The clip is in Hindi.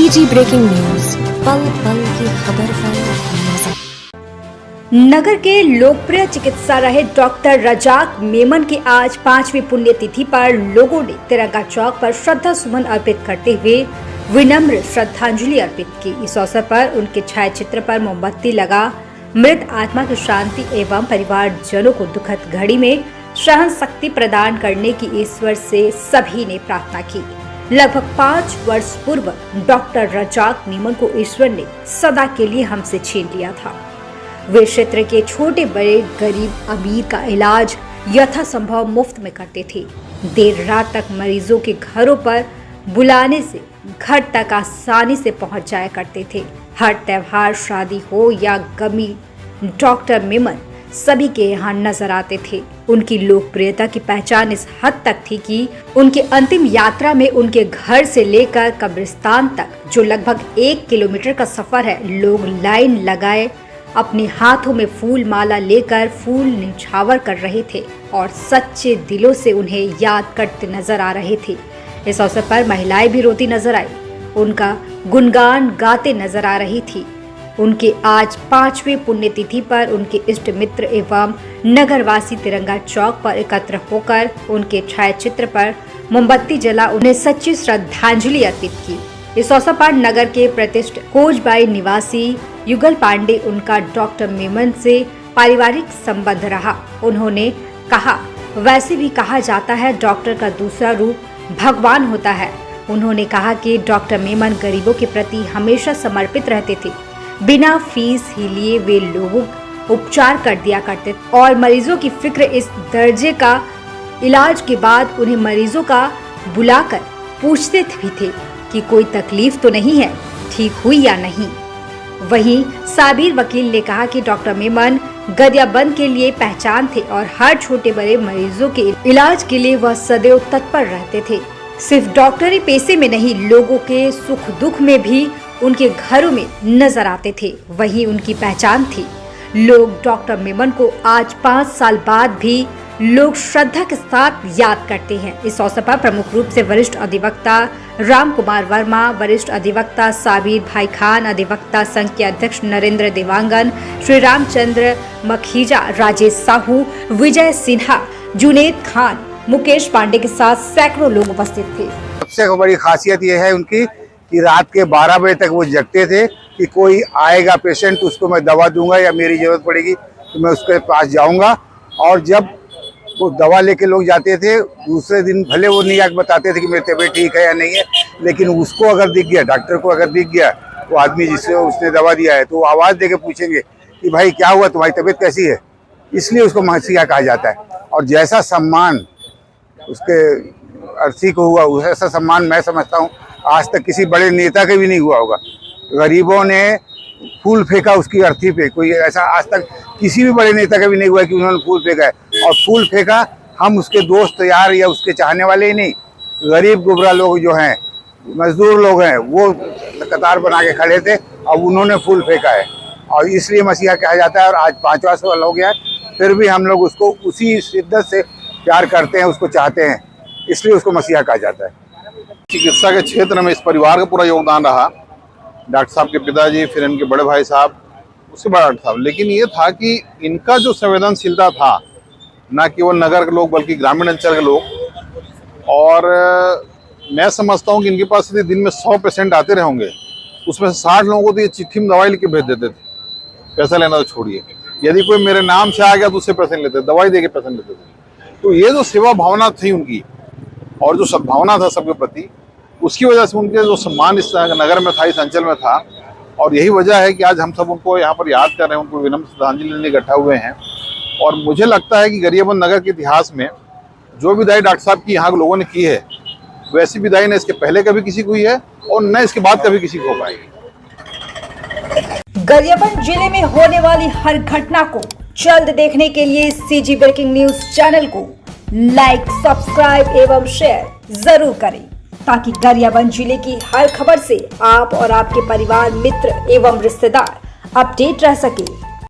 सीजी ब्रेकिंग न्यूज, पल पल की खबर पर नजर। नगर के लोकप्रिय चिकित्सा रहे डॉक्टर रजाक मेमन की आज 5वीं पुण्यतिथि पर लोगों ने तिरंगा चौक पर श्रद्धा सुमन अर्पित करते हुए विनम्र श्रद्धांजलि अर्पित की। इस अवसर पर उनके छायाचित्र पर मोमबत्ती लगा मृत आत्मा की शांति एवं परिवारजनों को दुखद घड़ी में सहन शक्ति प्रदान करने की ईश्वर से सभी ने प्रार्थना की। लगभग 5 वर्ष पूर्व डॉक्टर रजाक मेमन को ईश्वर ने सदा के लिए हमसे छीन लिया था। वे क्षेत्र के छोटे बड़े गरीब अमीर का इलाज यथासंभव मुफ्त में करते थे। देर रात तक मरीजों के घरों पर बुलाने से घर तक आसानी से पहुंच जाया करते थे। हर त्योहार, शादी हो या गमी, डॉक्टर मेमन सभी के यहाँ नजर आते थे। उनकी लोकप्रियता की पहचान इस हद तक थी कि उनके अंतिम यात्रा में उनके घर से लेकर कब्रिस्तान तक जो लगभग 1 किलोमीटर का सफर है, लोग लाइन लगाए अपने हाथों में फूल माला लेकर फूल न्यौछावर कर रहे थे और सच्चे दिलों से उन्हें याद करते नजर आ रहे थे। इस अवसर पर महिलाएं भी रोती नजर आई, उनका गुणगान गाते नजर आ रही थी। उनके आज 5वीं पुण्यतिथि पर उनके इष्ट मित्र एवं नगरवासी तिरंगा चौक पर एकत्र होकर उनके छायाचित्र पर मोमबत्ती जला उन्हें सच्ची श्रद्धांजलि अर्पित की। इस अवसर पर नगर के प्रतिष्ठित कोचबाई निवासी युगल पांडे उनका डॉक्टर मेमन से पारिवारिक संबंध रहा। उन्होंने कहा, वैसे भी कहा जाता है डॉक्टर का दूसरा रूप भगवान होता है। उन्होंने कहा कि डॉक्टर मेमन गरीबों के प्रति हमेशा समर्पित रहते थे। बिना फीस ही लिए वे लोगों उपचार कर दिया करते और मरीजों की फिक्र इस दर्जे का इलाज के बाद उन्हें मरीजों का बुलाकर पूछते भी थे कि कोई तकलीफ तो नहीं है, ठीक हुई या नहीं। वहीं साबिर वकील ने कहा कि डॉक्टर मेमन गरियाबंद के लिए पहचान थे और हर छोटे बड़े मरीजों के इलाज के लिए वह सदैव तत्पर रहते थे। सिर्फ डॉक्टरी पेशे में नहीं, लोगों के सुख दुख में भी उनके घरों में नजर आते थे। वहीं उनकी पहचान थी। लोग डॉक्टर मेमन को आज 5 साल बाद भी लोग श्रद्धा के साथ याद करते हैं। इस अवसर पर प्रमुख रूप से वरिष्ठ अधिवक्ता राम कुमार वर्मा, वरिष्ठ अधिवक्ता साबिर भाई खान, अधिवक्ता संघ के अध्यक्ष नरेंद्र देवांगन, श्री रामचंद्र मखीजा, राजेश साहू, विजय सिन्हा, जुनेद खान, मुकेश पांडे के साथ सैकड़ों लोग उपस्थित थे। सबसे बड़ी खासियत यह है उनकी कि रात के 12 बजे तक वो जगते थे कि कोई आएगा पेशेंट, उसको मैं दवा दूंगा या मेरी जरूरत पड़ेगी तो मैं उसके पास जाऊंगा। और जब वो दवा लेके लोग जाते थे, दूसरे दिन भले वो नहीं आके बताते थे कि मेरी तबीयत ठीक है या नहीं है, लेकिन उसको अगर दिख गया, डॉक्टर को अगर दिख गया वो आदमी जिससे उसने दवा दिया है, तो वो आवाज़ दे के पूछेंगे कि भाई क्या हुआ, तुम्हारी तबीयत कैसी है। इसलिए उसको मसीहा कहा जाता है। और जैसा सम्मान उसके अर्थी को हुआ, वैसा सम्मान मैं समझता हूँ आज तक किसी बड़े नेता के भी नहीं हुआ होगा। गरीबों ने फूल फेंका उसकी अर्थी पे, कोई ऐसा आज तक किसी भी बड़े नेता का भी नहीं हुआ कि उन्होंने फूल फेंका है। और फूल फेंका हम उसके दोस्त यार या उसके चाहने वाले ही नहीं, गरीब गुबरा लोग जो हैं, मजदूर लोग हैं, वो कतार बना के खड़े थे और उन्होंने फूल फेंका है। और इसलिए मसीहा कहा जाता है। और आज 5वां साल हो गया है, फिर भी हम लोग उसको उसी शिद्दत से प्यार करते हैं, उसको चाहते हैं, इसलिए उसको मसीहा कहा जाता है। चिकित्सा के क्षेत्र में इस परिवार का पूरा योगदान रहा। डॉक्टर साहब के पिताजी, फिर इनके बड़े भाई साहब, उससे बड़ा डॉक्टर साहब। लेकिन ये था कि इनका जो संवेदनशीलता था, ना केवल नगर के लोग बल्कि ग्रामीण अंचल के लोग। और मैं समझता हूँ कि इनके पास यदि दिन में 100 पेशेंट आते रहे होंगे, उसमें से 60 लोगों को तो ये चिट्ठी में दवाई लिख के भेज देते थे। पैसा लेना तो छोड़िए, यदि कोई मेरे नाम से आ गया तो उससे पैसे नहीं लेते, दवाई दे के पैसे लेते थे। तो ये जो सेवा भावना थी उनकी और जो सद्भावना था सबके प्रति, उसकी वजह से उनके जो सम्मान इस नगर में था, इस अंचल में था। और यही वजह है कि आज हम सब उनको यहाँ पर याद कर रहे हैं, उनको विनम्र श्रद्धांजलि लेने इकट्ठा हुए हैं। और मुझे लगता है कि गरियाबंद नगर के इतिहास में जो विदाई डॉक्टर साहब की यहाँ के लोगों ने की है, वैसी विदाई न इसके पहले कभी किसी को हुई है और न इसके बाद कभी किसी को हो पाएगी। गरियाबंद जिले में होने वाली हर घटना को जल्द देखने के लिए सीजी ब्रेकिंग न्यूज चैनल को लाइक, सब्सक्राइब एवं शेयर जरूर करें, ताकि गरियाबंद जिले की हर खबर से आप और आपके परिवार, मित्र एवं रिश्तेदार अपडेट रह सके।